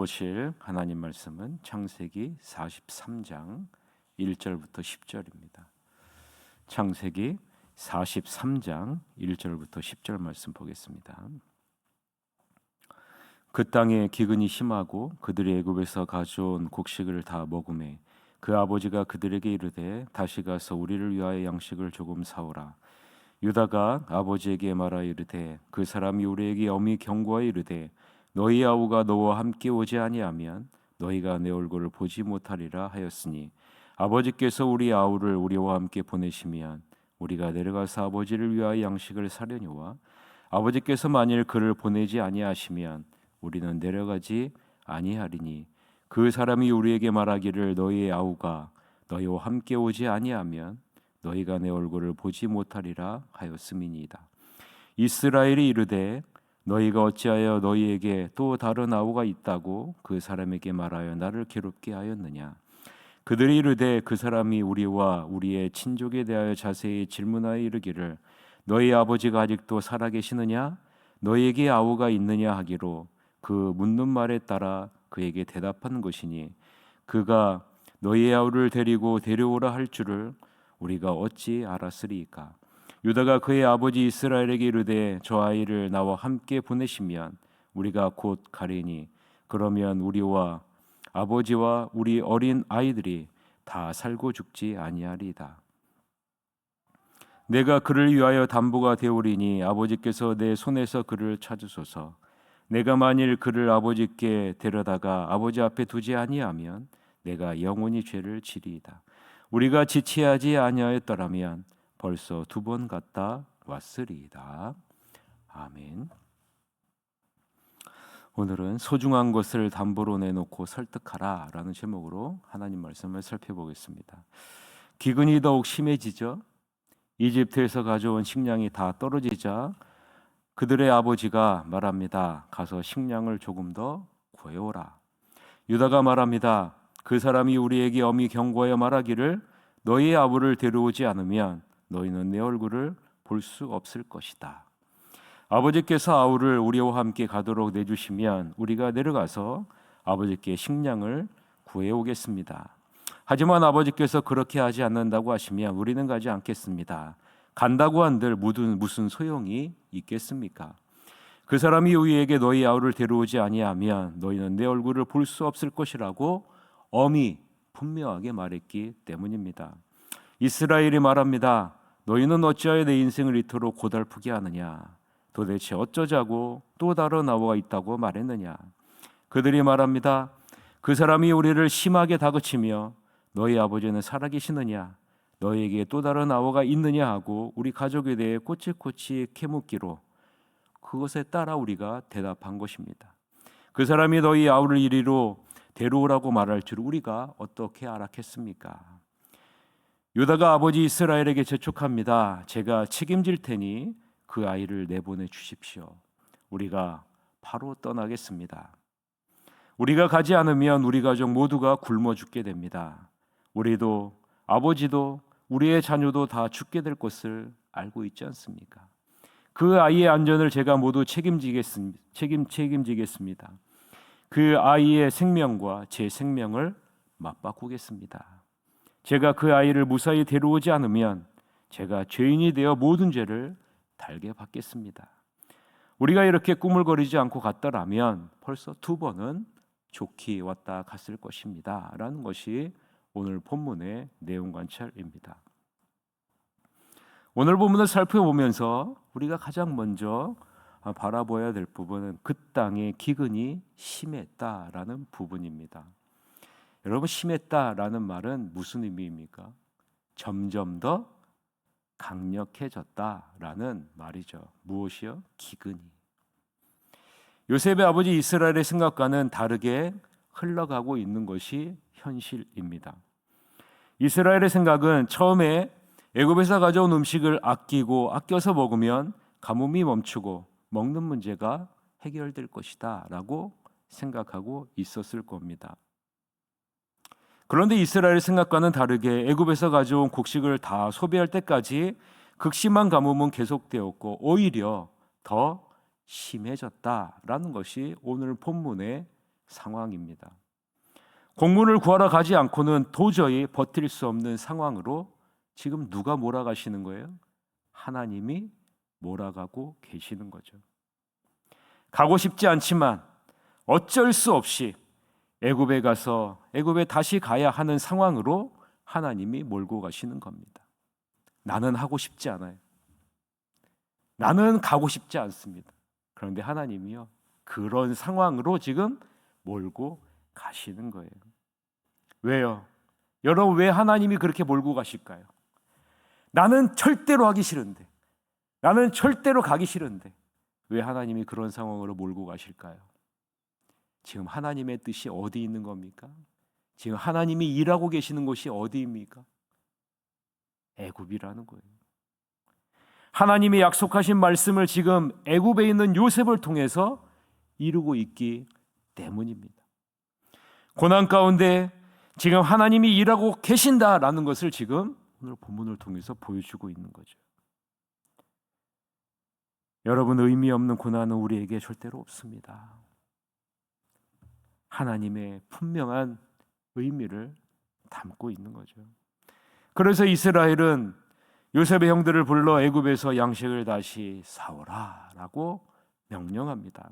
보실 하나님 말씀은 창세기 43장 1절부터 10절입니다. 창세기 43장 1절부터 10절 말씀 보겠습니다. 그 땅에 기근이 심하고 그들이 애굽에서 가져온 곡식을 다 먹음에 그 아버지가 그들에게 이르되 다시 가서 우리를 위하여 양식을 조금 사오라. 유다가 아버지에게 말하여 이르되 그 사람이 우리에게 엄히 경고하여 이르되 너희 아우가 너와 함께 오지 아니하면 너희가 내 얼굴을 보지 못하리라 하였으니 아버지께서 우리 아우를 우리와 함께 보내시면 우리가 내려가서 아버지를 위하여 양식을 사려니와 아버지께서 만일 그를 보내지 아니하시면 우리는 내려가지 아니하리니 그 사람이 우리에게 말하기를 너희의 아우가 너희와 함께 오지 아니하면 너희가 내 얼굴을 보지 못하리라 하였음이니이다. 이스라엘이 이르되 너희가 어찌하여 너희에게 또 다른 아우가 있다고 그 사람에게 말하여 나를 괴롭게 하였느냐. 그들이 이르되 그 사람이 우리와 우리의 친족에 대하여 자세히 질문하여 이르기를 너희 아버지가 아직도 살아계시느냐 너희에게 아우가 있느냐 하기로 그 묻는 말에 따라 그에게 대답한 것이니 그가 너희의 아우를 데리고 데려오라 할 줄을 우리가 어찌 알았으리이까. 유다가 그의 아버지 이스라엘에게 이르되 저 아이를 나와 함께 보내시면 우리가 곧 가리니 그러면 우리와 아버지와 우리 어린 아이들이 다 살고 죽지 아니하리이다. 내가 그를 위하여 담보가 되오리니 아버지께서 내 손에서 그를 찾으소서. 내가 만일 그를 아버지께 데려다가 아버지 앞에 두지 아니하면 내가 영원히 죄를 지리이다. 우리가 지체하지 아니하였더라면 벌써 2번 갔다 왔으리이다. 아멘. 오늘은 소중한 것을 담보로 내놓고 설득하라 라는 제목으로 하나님 말씀을 살펴보겠습니다. 기근이 더욱 심해지죠. 이집트에서 가져온 식량이 다 떨어지자 그들의 아버지가 말합니다. 가서 식량을 조금 더 구해오라. 유다가 말합니다. 그 사람이 우리에게 엄히 경고하여 말하기를 너희의 아우를 데려오지 않으면 너희는 내 얼굴을 볼 수 없을 것이다. 아버지께서 아우를 우리와 함께 가도록 내주시면 우리가 내려가서 아버지께 식량을 구해오겠습니다. 하지만 아버지께서 그렇게 하지 않는다고 하시면 우리는 가지 않겠습니다. 간다고 한들 무슨 소용이 있겠습니까? 그 사람이 우리에게 너희 아우를 데려오지 아니하면 너희는 내 얼굴을 볼 수 없을 것이라고 엄히 분명하게 말했기 때문입니다. 이스라엘이 말합니다. 너희는 어찌하여 내 인생을 이토록 고달프게 하느냐? 도대체 어쩌자고 또 다른 아우가 있다고 말했느냐? 그들이 말합니다. 그 사람이 우리를 심하게 다그치며 너희 아버지는 살아계시느냐? 너희에게 또 다른 아우가 있느냐 하고 우리 가족에 대해 꼬치꼬치 캐묻기로 그것에 따라 우리가 대답한 것입니다. 그 사람이 너희 아우를 이리로 데려오라고 말할 줄 우리가 어떻게 알았겠습니까? 유다가 아버지 이스라엘에게 재촉합니다. 제가 책임질 테니 그 아이를 내보내 주십시오. 우리가 바로 떠나겠습니다. 우리가 가지 않으면 우리 가족 모두가 굶어 죽게 됩니다. 우리도 아버지도 우리의 자녀도 다 죽게 될 것을 알고 있지 않습니까? 그 아이의 안전을 제가 모두 책임지겠습니다. 그 아이의 생명과 제 생명을 맞바꾸겠습니다. 제가 그 아이를 무사히 데려오지 않으면 제가 죄인이 되어 모든 죄를 달게 받겠습니다. 우리가 이렇게 꾸물거리지 않고 갔더라면 벌써 2번은 좋게 왔다 갔을 것입니다. 라는 것이 오늘 본문의 내용 관찰입니다. 오늘 본문을 살펴보면서 우리가 가장 먼저 바라봐야 될 부분은 그 땅의 기근이 심했다라는 부분입니다. 여러분, 심했다라는 말은 무슨 의미입니까? 점점 더 강력해졌다라는 말이죠. 무엇이요? 기근이. 요셉의 아버지 이스라엘의 생각과는 다르게 흘러가고 있는 것이 현실입니다. 이스라엘의 생각은 처음에 애굽에서 가져온 음식을 아껴서 먹으면 가뭄이 멈추고 먹는 문제가 해결될 것이다 라고 생각하고 있었을 겁니다. 그런데 이스라엘의 생각과는 다르게 애굽에서 가져온 곡식을 다 소비할 때까지 극심한 가뭄은 계속되었고 오히려 더 심해졌다라는 것이 오늘 본문의 상황입니다. 곡물을 구하러 가지 않고는 도저히 버틸 수 없는 상황으로 지금 누가 몰아가시는 거예요? 하나님이 몰아가고 계시는 거죠. 가고 싶지 않지만 어쩔 수 없이 애굽에 가서 애굽에 다시 가야 하는 상황으로 하나님이 몰고 가시는 겁니다. 나는 하고 싶지 않아요. 나는 가고 싶지 않습니다. 그런데 하나님이요, 그런 상황으로 지금 몰고 가시는 거예요. 왜요? 여러분, 왜 하나님이 그렇게 몰고 가실까요? 나는 절대로 하기 싫은데, 나는 절대로 가기 싫은데 왜 하나님이 그런 상황으로 몰고 가실까요? 지금 하나님의 뜻이 어디 있는 겁니까? 지금 하나님이 일하고 계시는 곳이 어디입니까? 애굽이라는 거예요. 하나님이 약속하신 말씀을 지금 애굽에 있는 요셉을 통해서 이루고 있기 때문입니다. 고난 가운데 지금 하나님이 일하고 계신다라는 것을 지금 오늘 본문을 통해서 보여주고 있는 거죠. 여러분, 의미 없는 고난은 우리에게 절대로 없습니다. 하나님의 분명한 의미를 담고 있는 거죠. 그래서 이스라엘은 요셉의 형들을 불러 애굽에서 양식을 다시 사오라라고 명령합니다.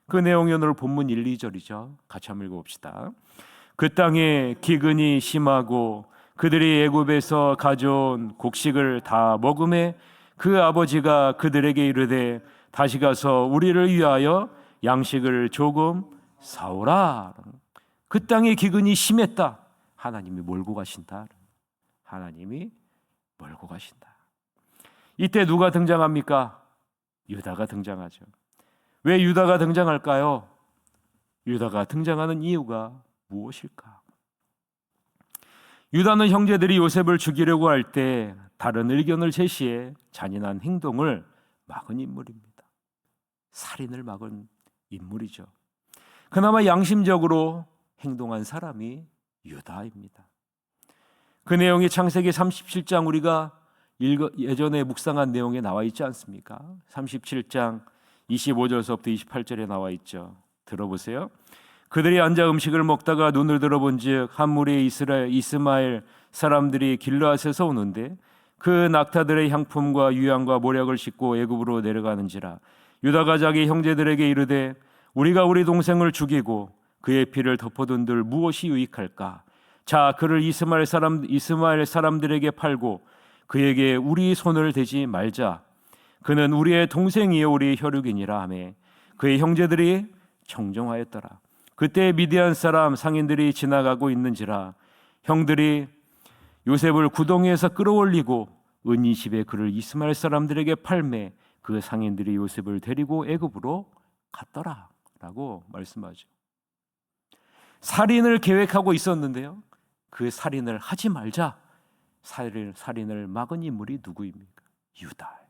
그 내용이 오늘 본문 1, 2절이죠. 같이 한번 읽어봅시다. 그 땅에 기근이 심하고 그들이 애굽에서 가져온 곡식을 다 먹음에 그 아버지가 그들에게 이르되 다시 가서 우리를 위하여 양식을 조금 사오라. 그 땅에 기근이 심했다. 하나님이 몰고 가신다. 하나님이 몰고 가신다. 이때 누가 등장합니까? 유다가 등장하죠. 왜 유다가 등장할까요? 유다가 등장하는 이유가 무엇일까? 유다는 형제들이 요셉을 죽이려고 할 때 다른 의견을 제시해 잔인한 행동을 막은 인물입니다. 살인을 막은 인물이죠. 그나마 양심적으로 행동한 사람이 유다입니다. 그 내용이 창세기 37장 우리가 예전에 묵상한 내용에 나와 있지 않습니까? 37장 25절서부터 28절에 나와 있죠. 들어보세요. 그들이 앉아 음식을 먹다가 눈을 들어본즉 한 무리의 이스마엘 사람들이 길르앗에서 오는데 그 낙타들의 향품과 유향과 모략을 싣고 애굽으로 내려가는지라. 유다가 자기 형제들에게 이르되 우리가 우리 동생을 죽이고 그의 피를 덮어둔들 무엇이 유익할까? 자, 그를 이스마엘 사람들에게 팔고 그에게 우리 손을 대지 말자. 그는 우리의 동생이요 우리 혈육이니라 하매 그의 형제들이 청정하였더라. 그때 미디안 사람 상인들이 지나가고 있는지라. 형들이 요셉을 구덩이에서 끌어올리고 은 20에 그를 이스마엘 사람들에게 팔매 그 상인들이 요셉을 데리고 애굽으로 갔더라 라고 말씀하죠. 살인을 계획하고 있었는데요, 그 살인을 하지 말자. 살인을 막은 인물이 누구입니까? 유다.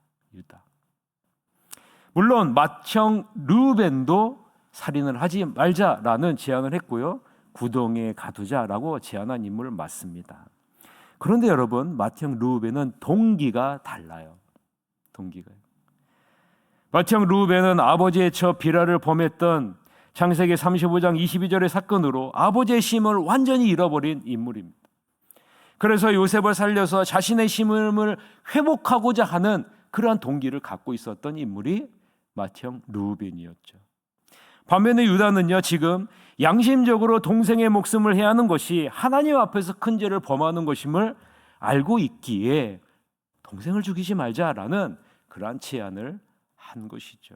물론 맏형 르우벤도 살인을 하지 말자라는 제안을 했고요, 구덩이에 가두자라고 제안한 인물 맞습니다. 그런데 여러분, 맏형 르우벤은 동기가 달라요. 맏형 르우벤은 아버지의 처 비라를 범했던 창세기 35장 22절의 사건으로 아버지의 심을 완전히 잃어버린 인물입니다. 그래서 요셉을 살려서 자신의 심을 회복하고자 하는 그러한 동기를 갖고 있었던 인물이 맏형 르우벤이었죠. 반면에 유다는요, 지금 양심적으로 동생의 목숨을 해야 하는 것이 하나님 앞에서 큰 죄를 범하는 것임을 알고 있기에 동생을 죽이지 말자라는 그러한 제안을 한 것이죠.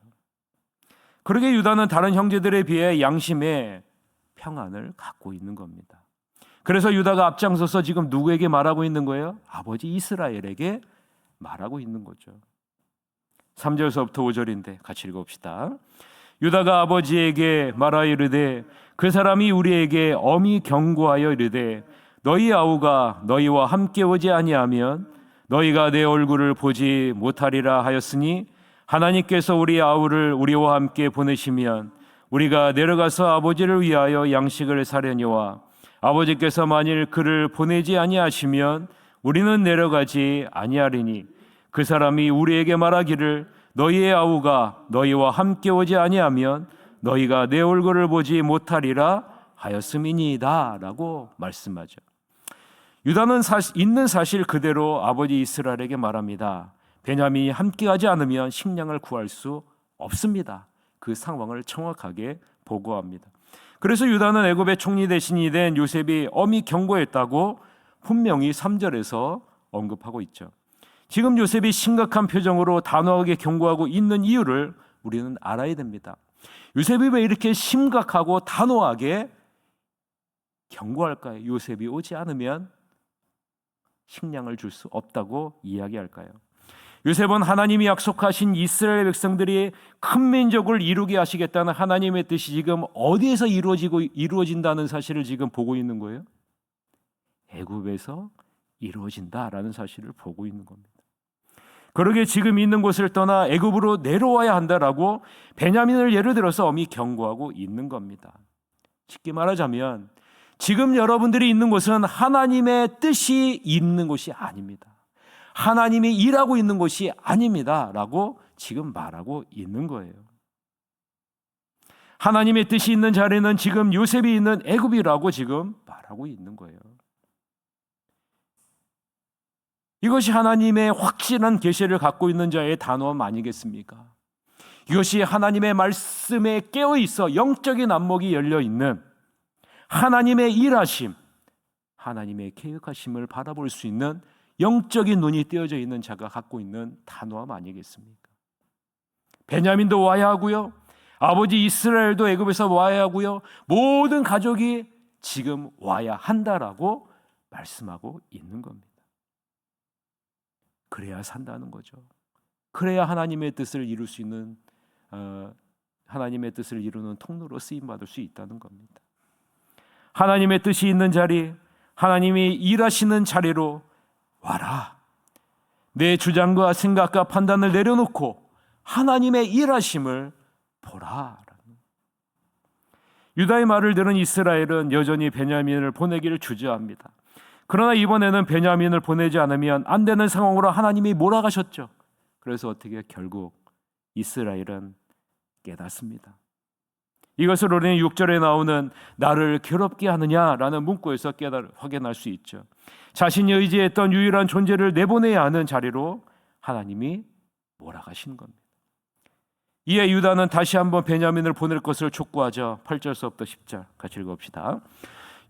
그러게 유다는 다른 형제들에 비해 양심의 평안을 갖고 있는 겁니다. 그래서 유다가 앞장서서 지금 누구에게 말하고 있는 거예요? 아버지 이스라엘에게 말하고 있는 거죠. 3절서부터 5절인데 같이 읽어봅시다. 유다가 아버지에게 말하여 이르되 그 사람이 우리에게 엄히 경고하여 이르되 너희 아우가 너희와 함께 오지 아니하면 너희가 내 얼굴을 보지 못하리라 하였으니 하나님께서 우리 아우를 우리와 함께 보내시면 우리가 내려가서 아버지를 위하여 양식을 사려니와 아버지께서 만일 그를 보내지 아니하시면 우리는 내려가지 아니하리니 그 사람이 우리에게 말하기를 너희의 아우가 너희와 함께 오지 아니하면 너희가 내 얼굴을 보지 못하리라 하였음이니이다 라고 말씀하죠. 유다는 있는 사실 그대로 아버지 이스라엘에게 말합니다. 베냐민이 함께하지 않으면 식량을 구할 수 없습니다. 그 상황을 정확하게 보고합니다. 그래서 유다는 애굽의 총리 대신이 된 요셉이 엄히 경고했다고 분명히 3절에서 언급하고 있죠. 지금 요셉이 심각한 표정으로 단호하게 경고하고 있는 이유를 우리는 알아야 됩니다. 요셉이 왜 이렇게 심각하고 단호하게 경고할까요? 요셉이 오지 않으면 식량을 줄 수 없다고 이야기할까요? 요셉은 하나님이 약속하신 이스라엘 백성들이 큰 민족을 이루게 하시겠다는 하나님의 뜻이 지금 어디에서 이루어진다는 사실을 지금 보고 있는 거예요? 애굽에서 이루어진다라는 사실을 보고 있는 겁니다. 그러게 지금 있는 곳을 떠나 애굽으로 내려와야 한다라고 베냐민을 예를 들어서 엄히 경고하고 있는 겁니다. 쉽게 말하자면 지금 여러분들이 있는 곳은 하나님의 뜻이 있는 곳이 아닙니다. 하나님이 일하고 있는 곳이 아닙니다 라고 지금 말하고 있는 거예요. 하나님의 뜻이 있는 자리는 지금 요셉이 있는 애굽이라고 지금 말하고 있는 거예요. 이것이 하나님의 확실한 계시를 갖고 있는 자의 단호함 아니겠습니까? 이것이 하나님의 말씀에 깨어있어 영적인 안목이 열려있는 하나님의 일하심, 하나님의 계획하심을 바라볼 수 있는 영적인 눈이 띄어져 있는 자가 갖고 있는 단호함 아니겠습니까? 베냐민도 와야 하고요, 아버지 이스라엘도 애굽에서 와야 하고요, 모든 가족이 지금 와야 한다라고 말씀하고 있는 겁니다. 그래야 산다는 거죠. 그래야 하나님의 뜻을 이룰 수 있는 하나님의 뜻을 이루는 통로로 쓰임 받을 수 있다는 겁니다. 하나님의 뜻이 있는 자리, 하나님이 일하시는 자리로 와라. 내 주장과 생각과 판단을 내려놓고 하나님의 일하심을 보라. 유다의 말을 들은 이스라엘은 여전히 베냐민을 보내기를 주저합니다. 그러나 이번에는 베냐민을 보내지 않으면 안 되는 상황으로 하나님이 몰아가셨죠. 그래서 어떻게 결국 이스라엘은 깨닫습니다. 이것을 우리는 6절에 나오는 나를 괴롭게 하느냐라는 문구에서 확인할 수 있죠. 자신이 의지했던 유일한 존재를 내보내야 하는 자리로 하나님이 몰아가시는 겁니다. 이에 유다는 다시 한번 베냐민을 보낼 것을 촉구하죠. 8절서부터 10절 같이 읽읍시다.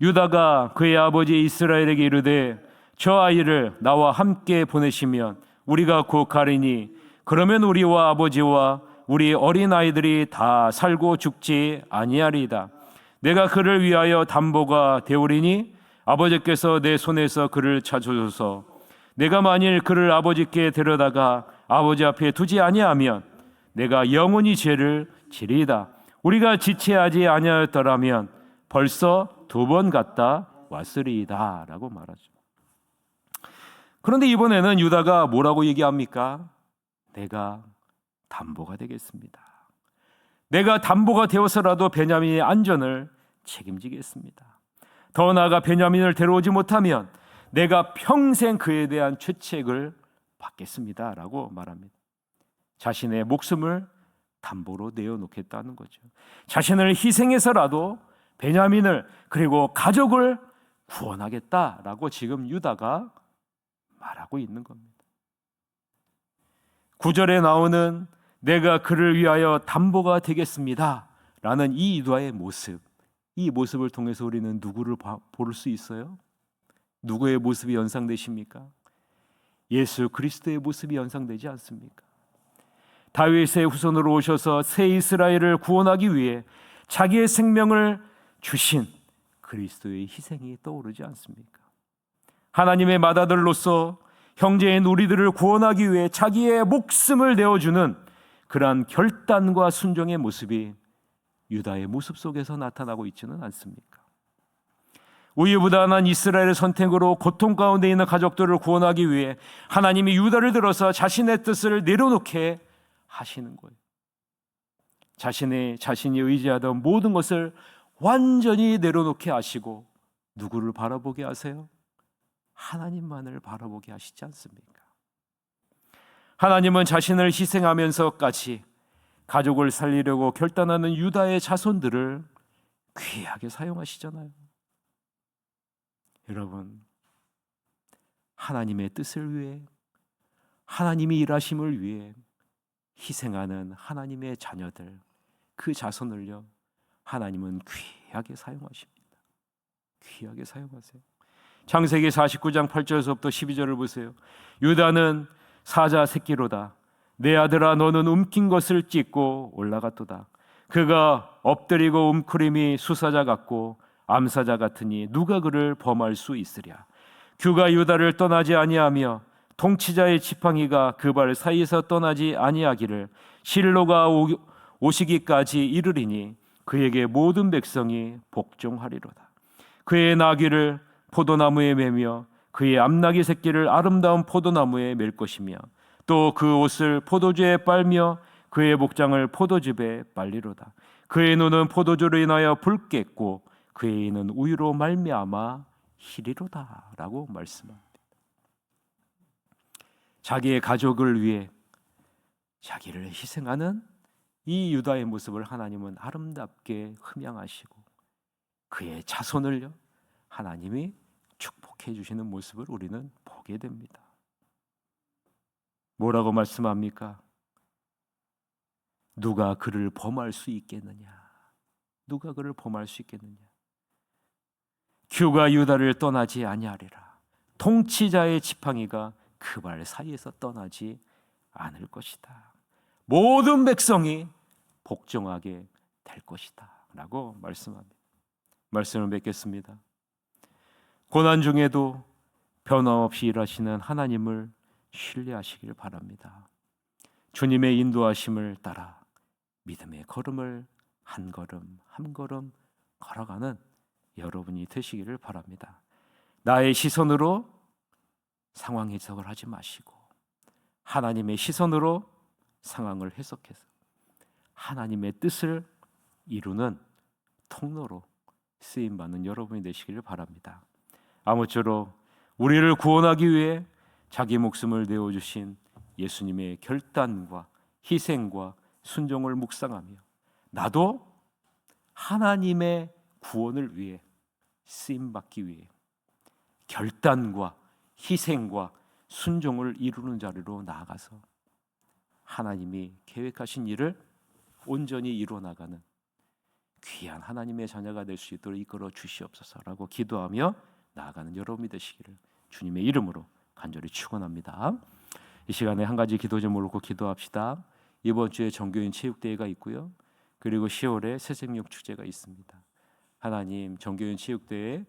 유다가 그의 아버지 이스라엘에게 이르되 저 아이를 나와 함께 보내시면 우리가 곧 가리니 그러면 우리와 아버지와 우리 어린아이들이 다 살고 죽지 아니하리이다. 내가 그를 위하여 담보가 되오리니 아버지께서 내 손에서 그를 찾으소서. 내가 만일 그를 아버지께 데려다가 아버지 앞에 두지 아니하면 내가 영원히 죄를 지리이다. 우리가 지체하지 아니하였더라면 벌써 2번 갔다 왔으리이다 라고 말하죠. 그런데 이번에는 유다가 뭐라고 얘기합니까? 내가 담보가 되겠습니다. 내가 담보가 되어서라도 베냐민의 안전을 책임지겠습니다. 더 나아가 베냐민을 데려오지 못하면 내가 평생 그에 대한 죄책을 받겠습니다 라고 말합니다. 자신의 목숨을 담보로 내어놓겠다는 거죠. 자신을 희생해서라도 베냐민을 그리고 가족을 구원하겠다라고 지금 유다가 말하고 있는 겁니다. 9절에 나오는 내가 그를 위하여 담보가 되겠습니다 라는 이 유다의 모습, 이 모습을 통해서 우리는 누구를 볼 수 있어요? 누구의 모습이 연상되십니까? 예수 그리스도의 모습이 연상되지 않습니까? 다윗의 후손으로 오셔서 새 이스라엘을 구원하기 위해 자기의 생명을 주신 그리스도의 희생이 떠오르지 않습니까? 하나님의 맏아들로서 형제인 우리들을 구원하기 위해 자기의 목숨을 내어주는 그러한 결단과 순종의 모습이 유다의 모습 속에서 나타나고 있지는 않습니까? 우유부단한 이스라엘의 선택으로 고통 가운데 있는 가족들을 구원하기 위해 하나님이 유다를 들어서 자신의 뜻을 내려놓게 하시는 거예요. 자신이 의지하던 모든 것을 완전히 내려놓게 하시고 누구를 바라보게 하세요? 하나님만을 바라보게 하시지 않습니까? 하나님은 자신을 희생하면서까지 가족을 살리려고 결단하는 유다의 자손들을 귀하게 사용하시잖아요. 여러분, 하나님의 뜻을 위해, 하나님이 일하심을 위해 희생하는 하나님의 자녀들, 그 자손을요, 하나님은 귀하게 사용하십니다. 귀하게 사용하세요. 창세기 49장 8절에서부터 12절을 보세요. 유다는 사자 새끼로다. 내 아들아, 너는 움킨 것을 찢고 올라갔도다. 그가 엎드리고 움크림이 수사자 같고 암사자 같으니 누가 그를 범할 수 있으랴. 규가 유다를 떠나지 아니하며 통치자의 지팡이가 그 발 사이에서 떠나지 아니하기를 실로가 오시기까지 이르리니 그에게 모든 백성이 복종하리로다. 그의 나귀를 포도나무에 매며 그의 암나귀 새끼를 아름다운 포도나무에 맬 것이며 또 그 옷을 포도주에 빨며 그의 목장을 포도즙에 빨리로다. 그의 눈은 포도주로 인하여 붉겠고 그의 이는 우유로 말미암아 희리로다 라고 말씀합니다. 자기의 가족을 위해 자기를 희생하는 이 유다의 모습을 하나님은 아름답게 흠양하시고 그의 자손을요, 하나님이 축복해 주시는 모습을 우리는 보게 됩니다. 뭐라고 말씀합니까? 누가 그를 범할 수 있겠느냐? 누가 그를 범할 수 있겠느냐? 규가 유다를 떠나지 아니하리라. 통치자의 지팡이가 그 발 사이에서 떠나지 않을 것이다. 모든 백성이 복종하게 될 것이다 라고 말씀합니다. 말씀을 맺겠습니다. 고난 중에도 변함없이 일하시는 하나님을 신뢰하시길 바랍니다. 주님의 인도하심을 따라 믿음의 걸음을 한 걸음 한 걸음 걸어가는 여러분이 되시기를 바랍니다. 나의 시선으로 상황 해석을 하지 마시고 하나님의 시선으로 상황을 해석해서 하나님의 뜻을 이루는 통로로 쓰임받는 여러분이 되시기를 바랍니다. 아무쪼록 우리를 구원하기 위해 자기 목숨을 내어주신 예수님의 결단과 희생과 순종을 묵상하며 나도 하나님의 구원을 위해 쓰임받기 위해 결단과 희생과 순종을 이루는 자리로 나아가서 하나님이 계획하신 일을 온전히 이루어나가는 귀한 하나님의 자녀가 될 수 있도록 이끌어 주시옵소서라고 기도하며 나아가는 여러분이 되시기를 주님의 이름으로 간절히 축원합니다. 이 시간에 한 가지 기도 제목을 놓고 기도합시다. 이번 주에 정교인 체육대회가 있고요. 그리고 10월에 새생명 축제가 있습니다. 하나님, 정교인 체육대회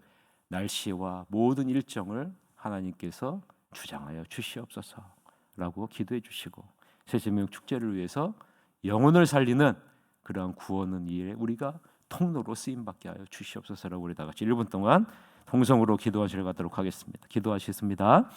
날씨와 모든 일정을 하나님께서 주장하여 주시옵소서라고 기도해 주시고 새생명 축제를 위해서 영혼을 살리는 그러한 구원은 일에 우리가 통로로 쓰임받게 하여 주시옵소서라고 우리 다 같이 1분 동안 통성으로 기도하시러 가도록 하겠습니다. 기도하시겠습니다.